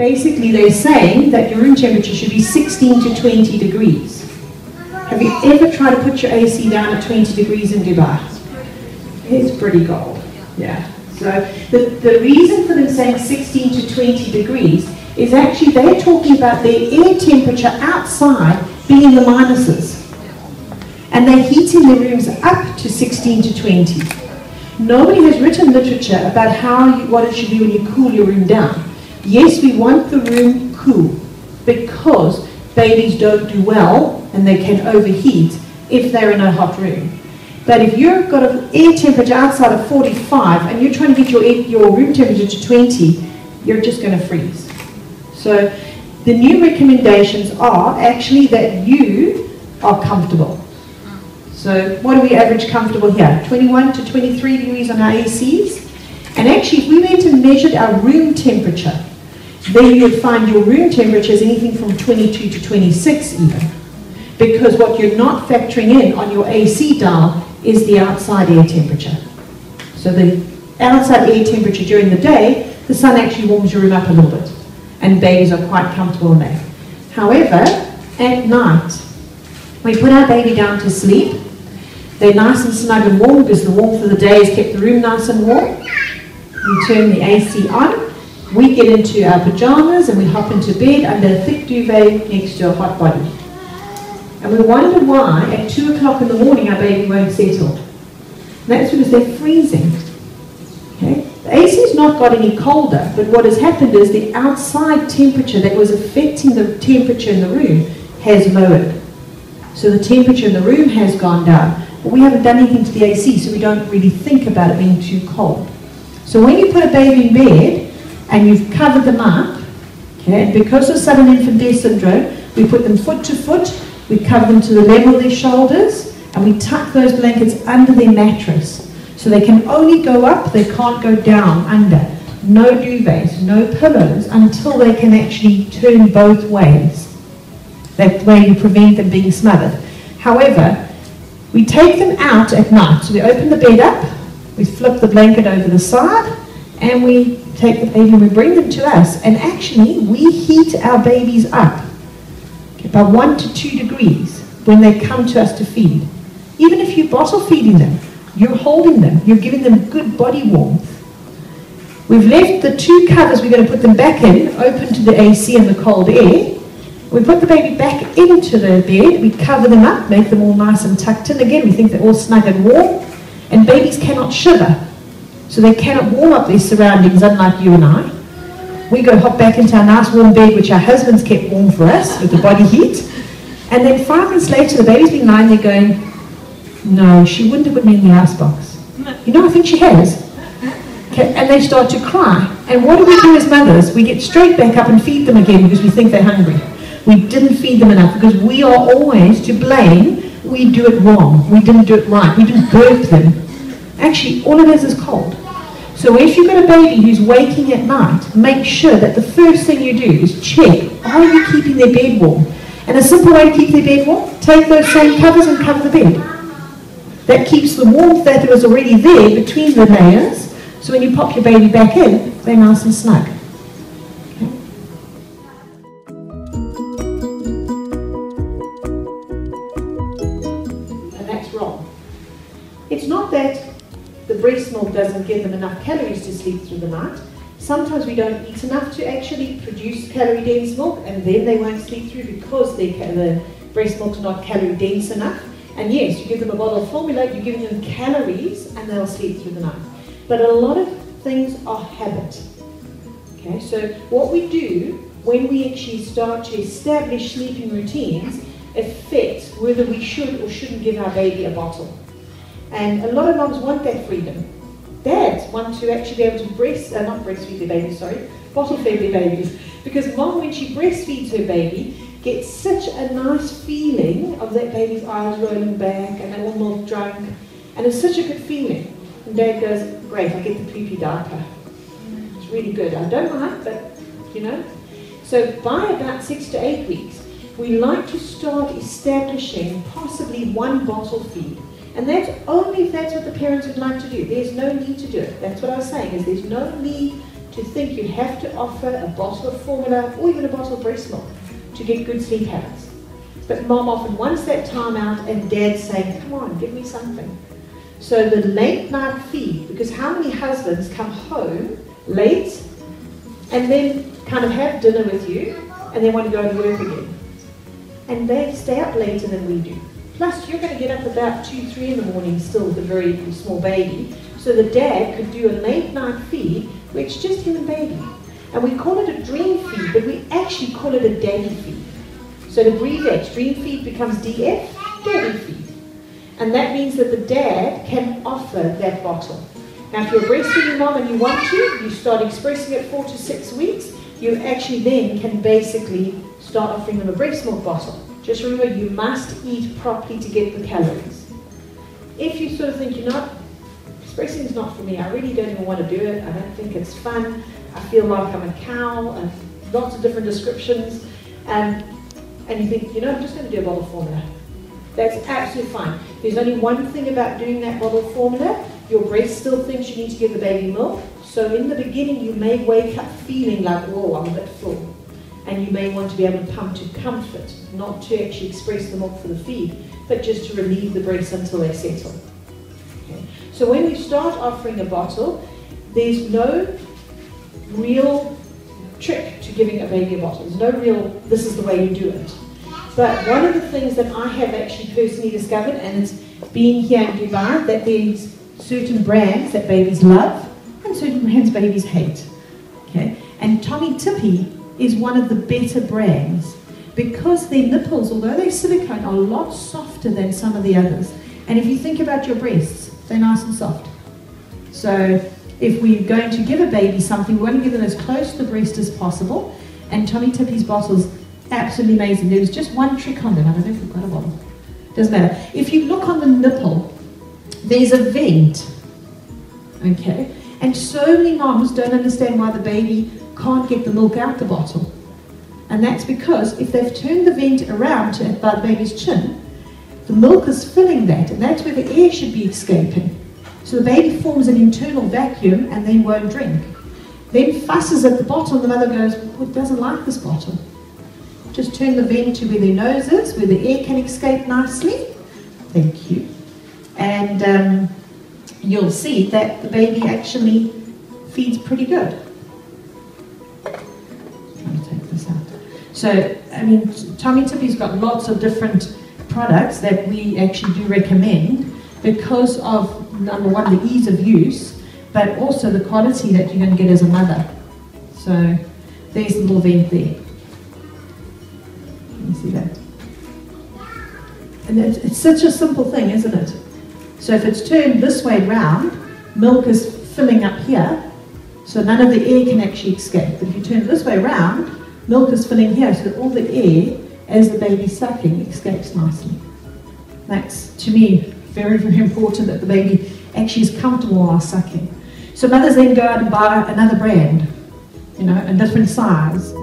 basically they're saying that your room temperature should be 16 to 20 degrees. Have you ever tried to put your AC down at 20 degrees in Dubai? It's pretty cold, yeah. So the reason for them saying 16 to 20 degrees is actually they're talking about their air temperature outside being in the minuses. And they're heating their rooms up to 16 to 20. Nobody has written literature about what it should be when you cool your room down. Yes, we want the room cool because babies don't do well and they can overheat if they're in a hot room. But if you've got an air temperature outside of 45 and you're trying to get your room temperature to 20, you're just going to freeze. So the new recommendations are actually that you are comfortable. So what do we average comfortable here? 21 to 23 degrees on our ACs. And actually if we went and measured our room temperature, then you would find your room temperature is anything from 22 to 26 even. Because what you're not factoring in on your AC dial is the outside air temperature. So the outside air temperature during the day, the sun actually warms your room up a little bit. And babies are quite comfortable in that. However, at night, we put our baby down to sleep. They're nice and snug and warm because the warmth of the day has kept the room nice and warm. We turn the AC on. We get into our pajamas and we hop into bed under a thick duvet next to a hot body. And we wonder why at 2 o'clock in the morning our baby won't settle. And that's because they're freezing. Okay? The AC's not got any colder, but what has happened is the outside temperature that was affecting the temperature in the room has lowered. So the temperature in the room has gone down. But we haven't done anything to the AC, so we don't really think about it being too cold. So when you put a baby in bed and you've covered them up, okay, and because of sudden infant death syndrome, we put them foot to foot, we cover them to the level of their shoulders, and we tuck those blankets under their mattress. So they can only go up, they can't go down under. No duvets, no pillows, until they can actually turn both ways. That way you prevent them being smothered. However, we take them out at night. So we open the bed up, we flip the blanket over the side, and we take the baby and we bring them to us. And actually, we heat our babies up by 1 to 2 degrees when they come to us to feed. Even if you're bottle feeding them, you're holding them, you're giving them good body warmth. We've left the 2 covers, we're going to put them back in, open to the AC and the cold air. We put the baby back into the bed, we cover them up, make them all nice and tucked in. Again, we think they're all snug and warm, and babies cannot shiver, so they cannot warm up their surroundings, unlike you and I. We go hop back into our nice warm bed, which our husbands kept warm for us with the body heat. And then 5 minutes later, the baby's been lying there going, no, she wouldn't have put me in the icebox. You know, I think she has. Okay, and they start to cry. And what do we do as mothers? We get straight back up and feed them again because we think they're hungry. We didn't feed them enough because we are always to blame. We do it wrong. We didn't do it right. We didn't birth them. Actually, all it is cold. So if you've got a baby who's waking at night, make sure that the first thing you do is check, are you keeping their bed warm? And a simple way to keep their bed warm, take those same covers and cover the bed. That keeps the warmth that was already there between the layers, so when you pop your baby back in, they're nice and snug. Okay. And that's wrong. It's not that the breast milk doesn't give them enough calories to sleep through the night. Sometimes we don't eat enough to actually produce calorie-dense milk, and then they won't sleep through because the breast milk's not calorie-dense enough. And yes, you give them a bottle of formula, you're giving them calories, and they'll sleep through the night. But a lot of things are habit. Okay, so what we do when we actually start to establish sleeping routines affects whether we should or shouldn't give our baby a bottle. And a lot of moms want that freedom. Dads want to actually be able to not breastfeed their babies, bottle feed their babies. Because mom, when she breastfeeds her baby, gets such a nice feeling of that baby's eyes rolling back and they're all milk drunk. And it's such a good feeling. And dad goes, great, I get the poopy diaper. It's really good. I don't mind, but you know. So by about 6 to 8 weeks, we like to start establishing possibly 1 bottle feed. And that's only if that's what the parents would like to do. There's no need to do it. That's what I was saying, is there's no need to think you have to offer a bottle of formula or even a bottle of breast milk to get good sleep habits. But mom often wants that time out and dad's saying, come on, give me something. So the late night feed, because how many husbands come home late and then kind of have dinner with you and then want to go to work again? And they stay up later than we do. Plus you're going to get up about 2, 3 in the morning still with a very small baby. So the dad could do a late night feed where it's just him and baby. And we call it a dream feed, but we actually call it a daddy feed. So to abbreviate, dream feed becomes DF, daddy feed. And that means that the dad can offer that bottle. Now if you're a breastfeeding mom and you want to, you start expressing it 4 to 6 weeks, you actually then can basically start offering them a breast milk bottle. Just remember, you must eat properly to get the calories. If you sort of think, you know what, expressing is not for me, I really don't even want to do it, I don't think it's fun, I feel like I'm a cow, and lots of different descriptions, and you think, you know, I'm just going to do a bottle of formula. That's absolutely fine. There's only one thing about doing that bottle of formula. Your breast still thinks you need to give the baby milk. So in the beginning, you may wake up feeling like, whoa, I'm a bit full. And you may want to be able to pump to comfort, not to actually express the milk for the feed, but just to relieve the breast until they settle. Okay. So when we start offering a bottle, there's no real trick to giving a baby a bottle. There's no real, this is the way you do it. But one of the things that I have actually personally discovered, and it's being here in Dubai, that there's certain brands that babies love and certain brands babies hate. Okay? And Tommy Tippy is one of the better brands because their nipples, although they're silicone, are a lot softer than some of the others. And if you think about your breasts, they're nice and soft. So if we're going to give a baby something, we want to give them as close to the breast as possible. And Tommy Tippy's bottles, absolutely amazing. There was just one trick on them. I don't know if we've got a bottle. Doesn't matter. If you look on the nipple, there's a vent. Okay? And so many moms don't understand why the baby can't get the milk out the bottle. And that's because if they've turned the vent around to by the baby's chin, the milk is filling that, and that's where the air should be escaping. So the baby forms an internal vacuum and then won't drink. Then fusses at the bottom, the mother goes, well, it doesn't like this bottle. Just turn the vent to where their nose is, where the air can escape nicely. Thank you. And you'll see that the baby actually feeds pretty good. I'm trying to take this out. So, I mean, Tommy Tippy's got lots of different products that we actually do recommend because of, number one, the ease of use, but also the quality that you're going to get as a mother. So, there's the little vent there. You see that? And it's such a simple thing, isn't it? So if it's turned this way round, milk is filling up here, so none of the air can actually escape. But if you turn it this way round, milk is filling here, so that all the air, as the baby's sucking, escapes nicely. That's, to me, very, very important that the baby actually is comfortable while sucking. So mothers then go out and buy another brand, you know, a different size.